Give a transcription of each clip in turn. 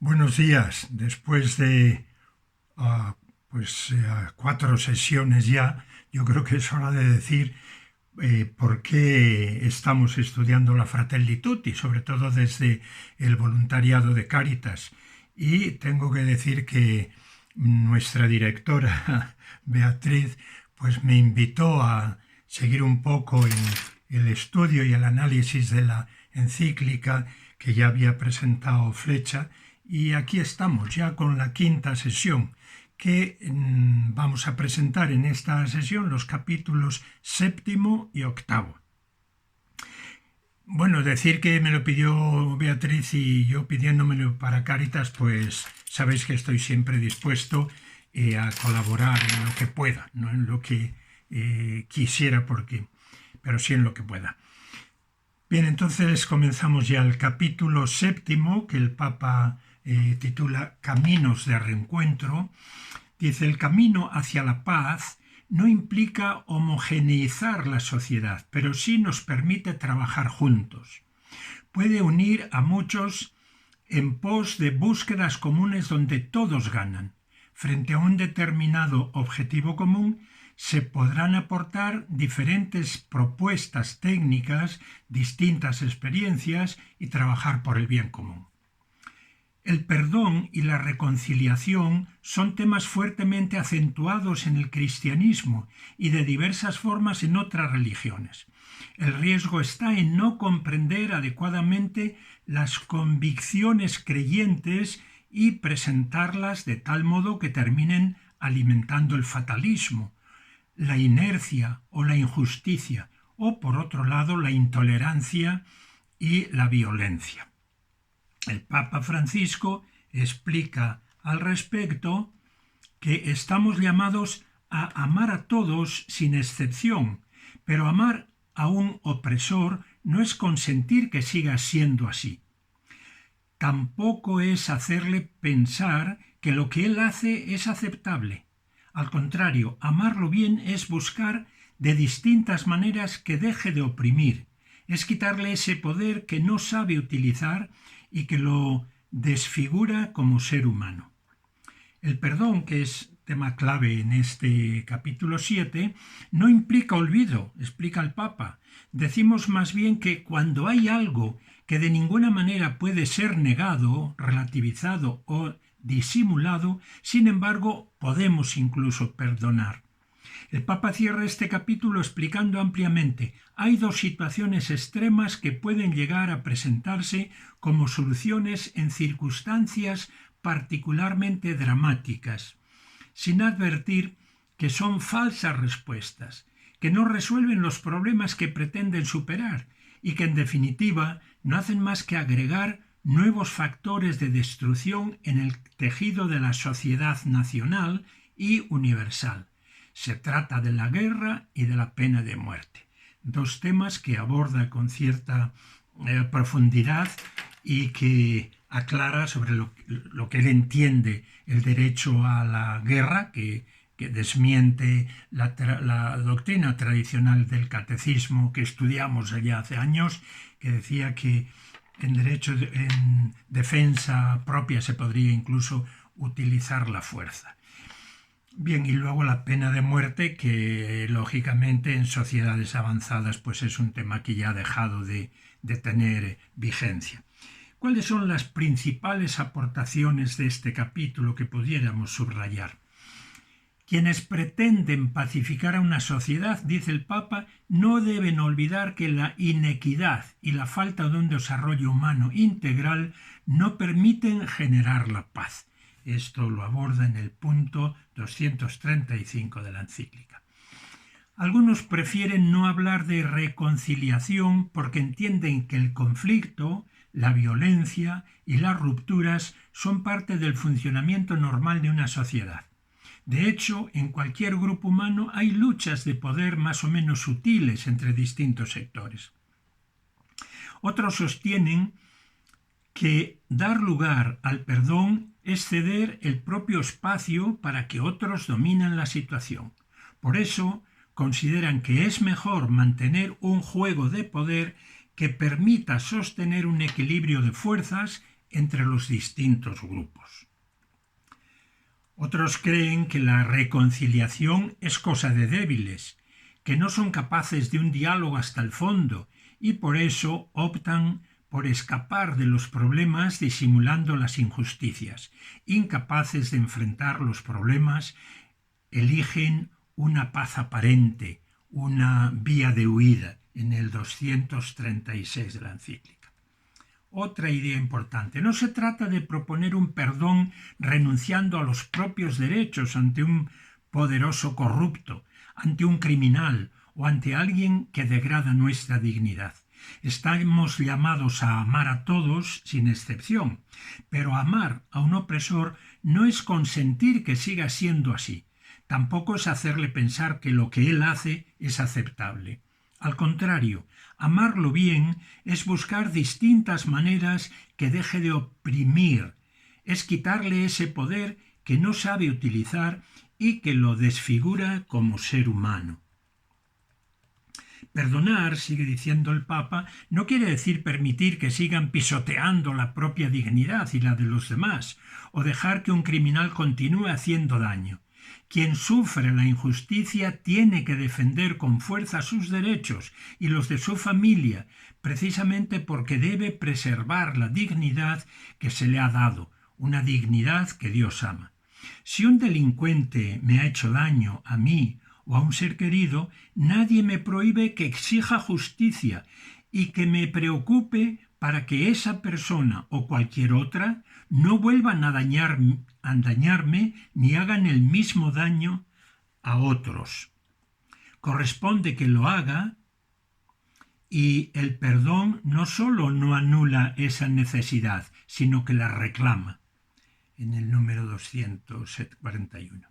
Buenos días. Después de 4 sesiones ya, yo creo que es hora de decir por qué estamos estudiando la Fratelli Tutti, sobre todo desde el voluntariado de Cáritas. Y tengo que decir que nuestra directora, Beatriz, pues me invitó a seguir un poco en el estudio y el análisis de la encíclica que ya había presentado Flecha. Y aquí estamos ya con la 5ª sesión, que vamos a presentar en esta sesión los capítulos 7º y 8º. Bueno, decir que me lo pidió Beatriz y yo pidiéndomelo para Cáritas, pues sabéis que estoy siempre dispuesto a colaborar en lo que pueda, no en lo que quisiera, pero sí en lo que pueda. Bien, entonces comenzamos ya el capítulo 7º, que el Papa titula Caminos de Reencuentro. Dice: el camino hacia la paz no implica homogeneizar la sociedad, pero sí nos permite trabajar juntos. Puede unir a muchos en pos de búsquedas comunes donde todos ganan. Frente a un determinado objetivo común, se podrán aportar diferentes propuestas técnicas, distintas experiencias y trabajar por el bien común. El perdón y la reconciliación son temas fuertemente acentuados en el cristianismo y de diversas formas en otras religiones. El riesgo está en no comprender adecuadamente las convicciones creyentes y presentarlas de tal modo que terminen alimentando el fatalismo, la inercia o la injusticia, o por otro lado la intolerancia y la violencia. El Papa Francisco explica al respecto que estamos llamados a amar a todos sin excepción, pero amar a un opresor no es consentir que siga siendo así. Tampoco es hacerle pensar que lo que él hace es aceptable. Al contrario, amarlo bien es buscar de distintas maneras que deje de oprimir, es quitarle ese poder que no sabe utilizar y que lo desfigura como ser humano. El perdón, que es tema clave en este capítulo 7, no implica olvido, explica el Papa. Decimos más bien que cuando hay algo que de ninguna manera puede ser negado, relativizado o disimulado, sin embargo, podemos incluso perdonar. El Papa cierra este capítulo explicando ampliamente: hay dos situaciones extremas que pueden llegar a presentarse como soluciones en circunstancias particularmente dramáticas, sin advertir que son falsas respuestas, que no resuelven los problemas que pretenden superar y que en definitiva no hacen más que agregar nuevos factores de destrucción en el tejido de la sociedad nacional y universal. Se trata de la guerra y de la pena de muerte. Dos temas que aborda con cierta profundidad y que aclara sobre lo que él entiende el derecho a la guerra, que desmiente la doctrina tradicional del catecismo que estudiamos ya hace años, que decía que en defensa propia se podría incluso utilizar la fuerza. Bien, y luego la pena de muerte, que lógicamente en sociedades avanzadas pues es un tema que ya ha dejado de tener vigencia. ¿Cuáles son las principales aportaciones de este capítulo que pudiéramos subrayar? Quienes pretenden pacificar a una sociedad, dice el Papa, no deben olvidar que la inequidad y la falta de un desarrollo humano integral no permiten generar la paz. Esto lo aborda en el punto 235 de la encíclica. Algunos prefieren no hablar de reconciliación porque entienden que el conflicto, la violencia y las rupturas son parte del funcionamiento normal de una sociedad. De hecho, en cualquier grupo humano hay luchas de poder más o menos sutiles entre distintos sectores. Otros sostienen que dar lugar al perdón es ceder el propio espacio para que otros dominen la situación. Por eso, consideran que es mejor mantener un juego de poder que permita sostener un equilibrio de fuerzas entre los distintos grupos. Otros creen que la reconciliación es cosa de débiles, que no son capaces de un diálogo hasta el fondo y por eso optan por escapar de los problemas disimulando las injusticias. Incapaces de enfrentar los problemas, eligen una paz aparente, una vía de huida, en el 236 de la encíclica. Otra idea importante. No se trata de proponer un perdón renunciando a los propios derechos ante un poderoso corrupto, ante un criminal o ante alguien que degrada nuestra dignidad. Estamos llamados a amar a todos sin excepción, pero amar a un opresor no es consentir que siga siendo así. Tampoco es hacerle pensar que lo que él hace es aceptable. Al contrario, amarlo bien es buscar distintas maneras que deje de oprimir, es quitarle ese poder que no sabe utilizar y que lo desfigura como ser humano. Perdonar, sigue diciendo el Papa, no quiere decir permitir que sigan pisoteando la propia dignidad y la de los demás, o dejar que un criminal continúe haciendo daño. Quien sufre la injusticia tiene que defender con fuerza sus derechos y los de su familia, precisamente porque debe preservar la dignidad que se le ha dado, una dignidad que Dios ama. Si un delincuente me ha hecho daño a mí o a un ser querido, nadie me prohíbe que exija justicia y que me preocupe para que esa persona o cualquier otra no vuelvan a dañarme ni hagan el mismo daño a otros. Corresponde que lo haga y el perdón no solo no anula esa necesidad, sino que la reclama. En el número 241.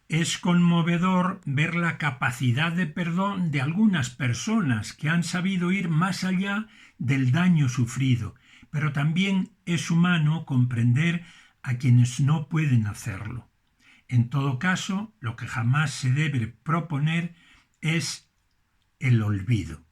Es conmovedor ver la capacidad de perdón de algunas personas que han sabido ir más allá del daño sufrido, pero también es humano comprender a quienes no pueden hacerlo. En todo caso, lo que jamás se debe proponer es el olvido.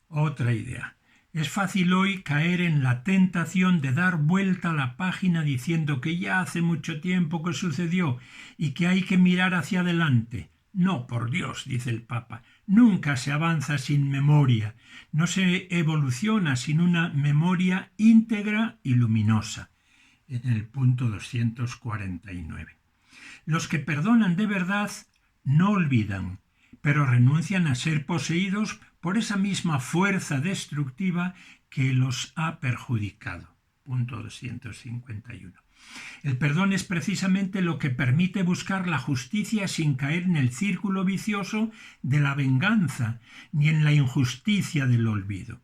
Otra idea. Es fácil hoy caer en la tentación de dar vuelta a la página diciendo que ya hace mucho tiempo que sucedió y que hay que mirar hacia adelante. No, por Dios, dice el Papa, nunca se avanza sin memoria, no se evoluciona sin una memoria íntegra y luminosa. En el punto 249. Los que perdonan de verdad no olvidan, pero renuncian a ser poseídos por esa misma fuerza destructiva que los ha perjudicado. Punto 251. El perdón es precisamente lo que permite buscar la justicia sin caer en el círculo vicioso de la venganza ni en la injusticia del olvido.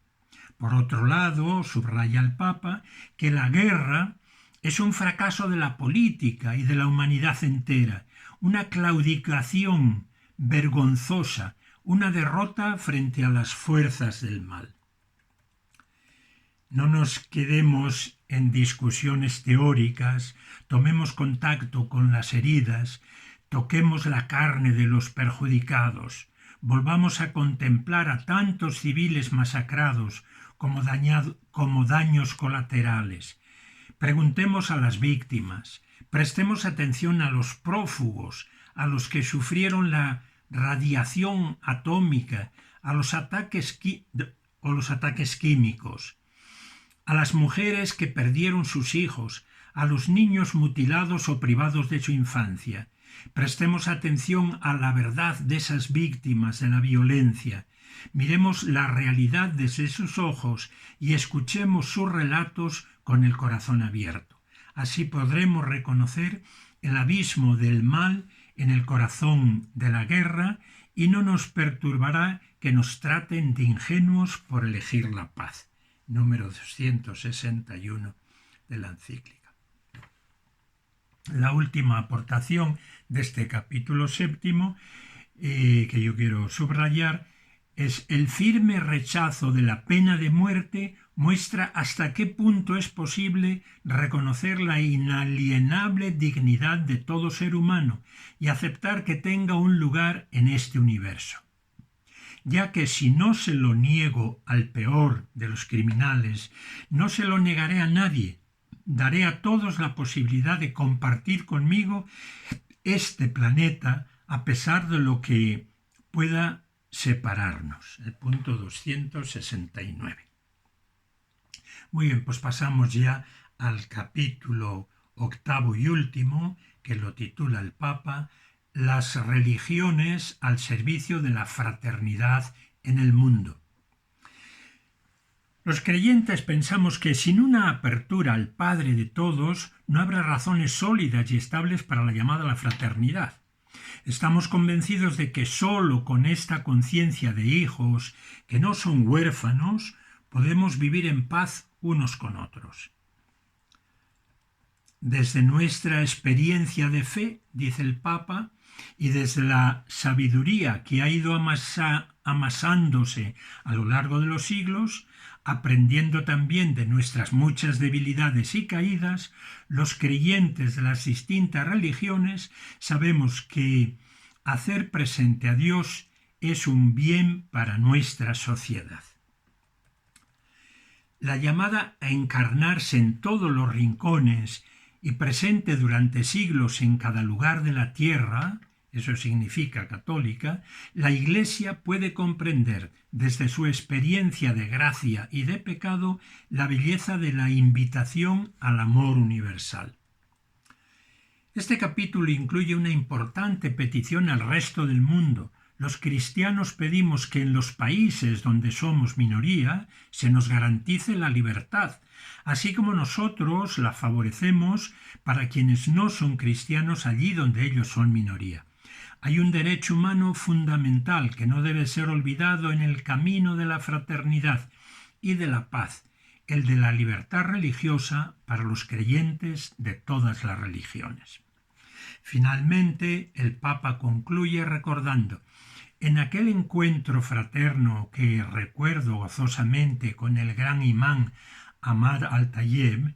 Por otro lado, subraya el Papa que la guerra es un fracaso de la política y de la humanidad entera, una claudicación vergonzosa, una derrota frente a las fuerzas del mal. No nos quedemos en discusiones teóricas, tomemos contacto con las heridas, toquemos la carne de los perjudicados, volvamos a contemplar a tantos civiles masacrados como daños colaterales. Preguntemos a las víctimas, prestemos atención a los prófugos, a los que sufrieron la radiación atómica, a los ataques químicos, a las mujeres que perdieron sus hijos, a los niños mutilados o privados de su infancia. Prestemos atención a la verdad de esas víctimas de la violencia. Miremos la realidad desde sus ojos y escuchemos sus relatos con el corazón abierto. Así podremos reconocer el abismo del mal en el corazón de la guerra y no nos perturbará que nos traten de ingenuos por elegir la paz. Número 261 de la encíclica. La última aportación de este capítulo 7 que yo quiero subrayar es el firme rechazo de la pena de muerte muestra hasta qué punto es posible reconocer la inalienable dignidad de todo ser humano y aceptar que tenga un lugar en este universo. ya que si no se lo niego al peor de los criminales, no se lo negaré a nadie. Daré a todos la posibilidad de compartir conmigo este planeta a pesar de lo que pueda separarnos. El punto 269. Muy bien, pues pasamos ya al capítulo 8º y último, que lo titula el Papa, Las religiones al servicio de la fraternidad en el mundo. Los creyentes pensamos que sin una apertura al Padre de todos no habrá razones sólidas y estables para la llamada a la fraternidad. Estamos convencidos de que sólo con esta conciencia de hijos que no son huérfanos podemos vivir en paz unos con otros. Desde nuestra experiencia de fe, dice el Papa, y desde la sabiduría que ha ido amasándose a lo largo de los siglos, aprendiendo también de nuestras muchas debilidades y caídas, los creyentes de las distintas religiones sabemos que hacer presente a Dios es un bien para nuestra sociedad. La llamada a encarnarse en todos los rincones y presente durante siglos en cada lugar de la tierra, eso significa católica, la Iglesia puede comprender desde su experiencia de gracia y de pecado la belleza de la invitación al amor universal. Este capítulo incluye una importante petición al resto del mundo. Los cristianos pedimos que en los países donde somos minoría se nos garantice la libertad, así como nosotros la favorecemos para quienes no son cristianos allí donde ellos son minoría. Hay un derecho humano fundamental que no debe ser olvidado en el camino de la fraternidad y de la paz, el de la libertad religiosa para los creyentes de todas las religiones. Finalmente, el Papa concluye recordando: en aquel encuentro fraterno que recuerdo gozosamente con el gran imán Ahmad Al-Tayeb,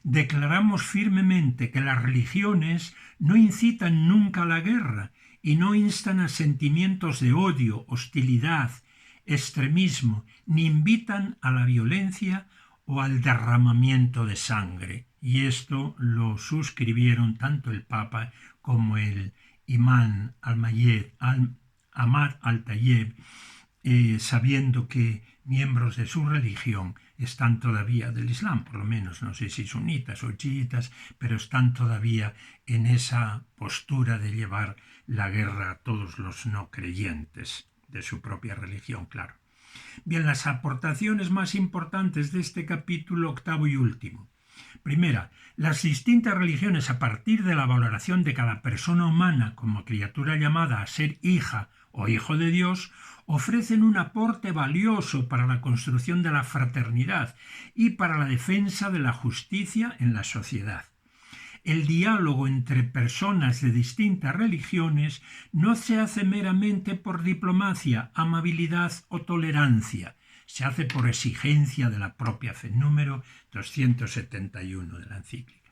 declaramos firmemente que las religiones no incitan nunca a la guerra y no instan a sentimientos de odio, hostilidad, extremismo, ni invitan a la violencia o al derramamiento de sangre. Y esto lo suscribieron tanto el Papa como el imán Ahmad Al-Tayeb, sabiendo que miembros de su religión están todavía del Islam, por lo menos, no sé si sunitas o chiitas, pero están todavía en esa postura de llevar la guerra a todos los no creyentes de su propia religión, claro. Bien, las aportaciones más importantes de este capítulo 8º y último. Primera, las distintas religiones, a partir de la valoración de cada persona humana como criatura llamada a ser hija o hijo de Dios, ofrecen un aporte valioso para la construcción de la fraternidad y para la defensa de la justicia en la sociedad. El diálogo entre personas de distintas religiones no se hace meramente por diplomacia, amabilidad o tolerancia, se hace por exigencia de la propia fe. Número 271 de la encíclica.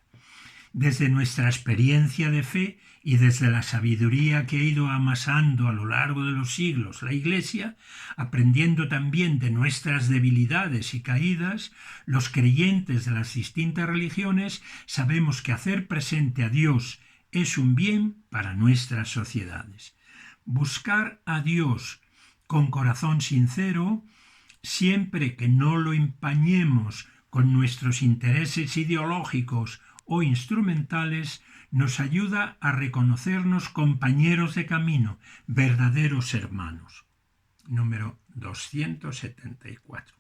Desde nuestra experiencia de fe y desde la sabiduría que ha ido amasando a lo largo de los siglos la Iglesia, aprendiendo también de nuestras debilidades y caídas, los creyentes de las distintas religiones sabemos que hacer presente a Dios es un bien para nuestras sociedades. Buscar a Dios con corazón sincero, siempre que no lo empañemos con nuestros intereses ideológicos o instrumentales, nos ayuda a reconocernos compañeros de camino, verdaderos hermanos. Número 274.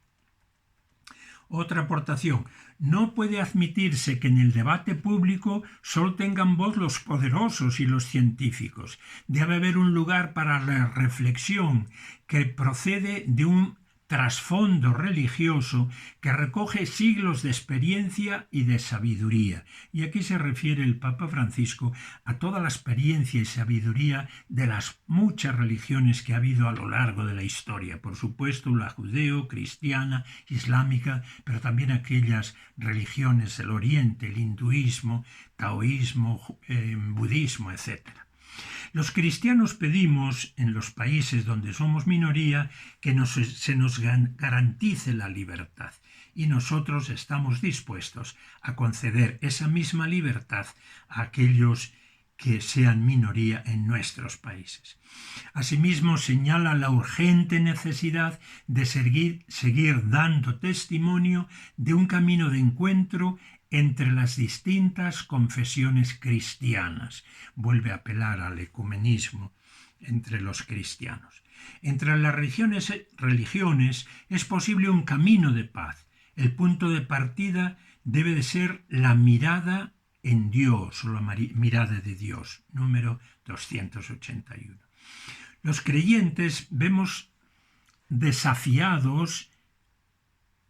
Otra aportación. No puede admitirse que en el debate público solo tengan voz los poderosos y los científicos. Debe haber un lugar para la reflexión que procede de un trasfondo religioso que recoge siglos de experiencia y de sabiduría. Y aquí se refiere el Papa Francisco a toda la experiencia y sabiduría de las muchas religiones que ha habido a lo largo de la historia. Por supuesto, la judeo, cristiana, islámica, pero también aquellas religiones del Oriente, el hinduismo, taoísmo, budismo, etc. Los cristianos pedimos, en los países donde somos minoría, que se nos garantice la libertad, y nosotros estamos dispuestos a conceder esa misma libertad a aquellos que sean minoría en nuestros países. Asimismo, señala la urgente necesidad de seguir dando testimonio de un camino de encuentro entre las distintas confesiones cristianas. Vuelve a apelar al ecumenismo entre los cristianos. Entre las religiones es posible un camino de paz. El punto de partida debe de ser la mirada en Dios, o la mirada de Dios, número 281. Los creyentes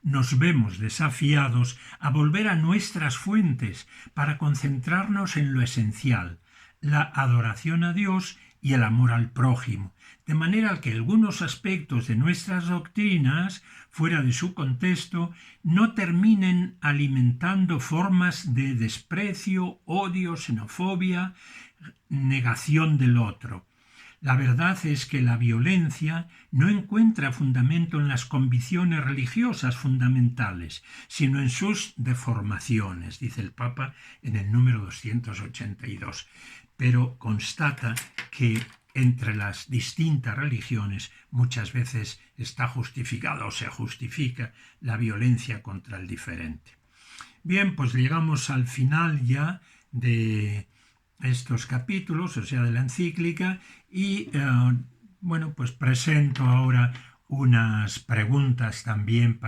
nos vemos desafiados a volver a nuestras fuentes para concentrarnos en lo esencial, la adoración a Dios y el amor al prójimo, de manera que algunos aspectos de nuestras doctrinas, fuera de su contexto, no terminen alimentando formas de desprecio, odio, xenofobia, negación del otro. La verdad es que la violencia no encuentra fundamento en las convicciones religiosas fundamentales, sino en sus deformaciones, dice el Papa en el número 282. Pero constata que entre las distintas religiones muchas veces está justificada o se justifica la violencia contra el diferente. Bien, pues llegamos al final ya de estos capítulos, o sea, de la encíclica, y pues presento ahora unas preguntas también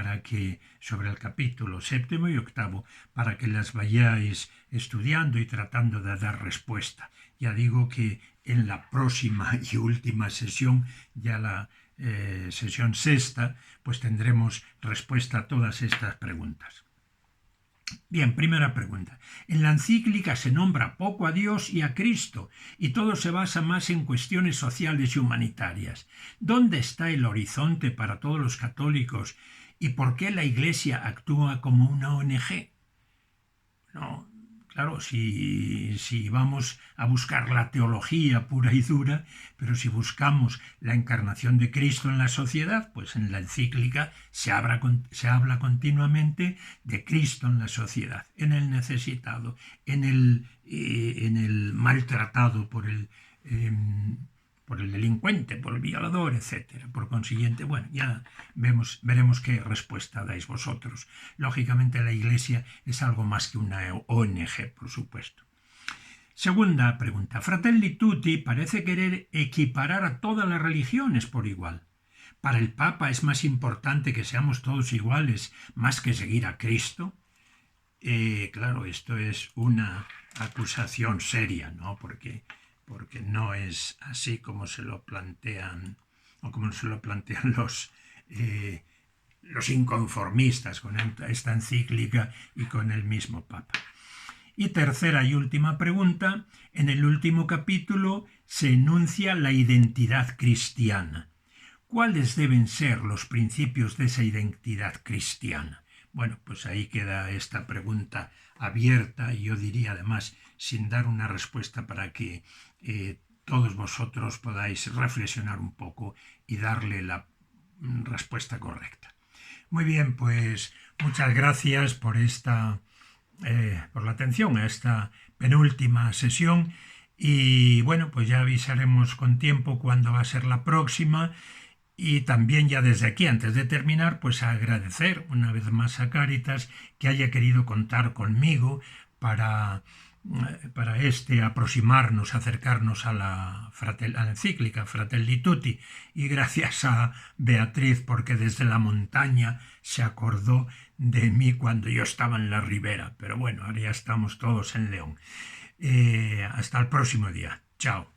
sobre el capítulo 7 y 8, para que las vayáis estudiando y tratando de dar respuesta. Ya digo que en la próxima y última sesión, ya la sesión 6, pues tendremos respuesta a todas estas preguntas. Bien, primera pregunta. En la encíclica se nombra poco a Dios y a Cristo, y todo se basa más en cuestiones sociales y humanitarias. ¿Dónde está el horizonte para todos los católicos y por qué la Iglesia actúa como una ONG? No, claro, si vamos a buscar la teología pura y dura, pero si buscamos la encarnación de Cristo en la sociedad, pues en la encíclica se habla continuamente de Cristo en la sociedad, en el necesitado, en el maltratado por el delincuente, por el violador, etc. Por consiguiente, bueno, ya veremos qué respuesta dais vosotros. Lógicamente la Iglesia es algo más que una ONG, por supuesto. Segunda pregunta. Fratelli Tutti parece querer equiparar a todas las religiones por igual. ¿Para el Papa es más importante que seamos todos iguales más que seguir a Cristo? Claro, esto es una acusación seria, ¿no? Porque no es así como se lo plantean o como se lo plantean los inconformistas con esta encíclica y con el mismo Papa. Y tercera y última pregunta. En el último capítulo se enuncia la identidad cristiana. ¿Cuáles deben ser los principios de esa identidad cristiana? Bueno, pues ahí queda esta pregunta abierta y yo diría además sin dar una respuesta para que todos vosotros podáis reflexionar un poco y darle la respuesta correcta. Muy bien, pues muchas gracias por la atención a esta penúltima sesión y bueno, pues ya avisaremos con tiempo cuándo va a ser la próxima. Y también ya desde aquí, antes de terminar, pues agradecer una vez más a Cáritas que haya querido contar conmigo para acercarnos a la encíclica Fratelli Tutti, y gracias a Beatriz porque desde la montaña se acordó de mí cuando yo estaba en la ribera, pero bueno, ahora ya estamos todos en León. Hasta el próximo día. Chao.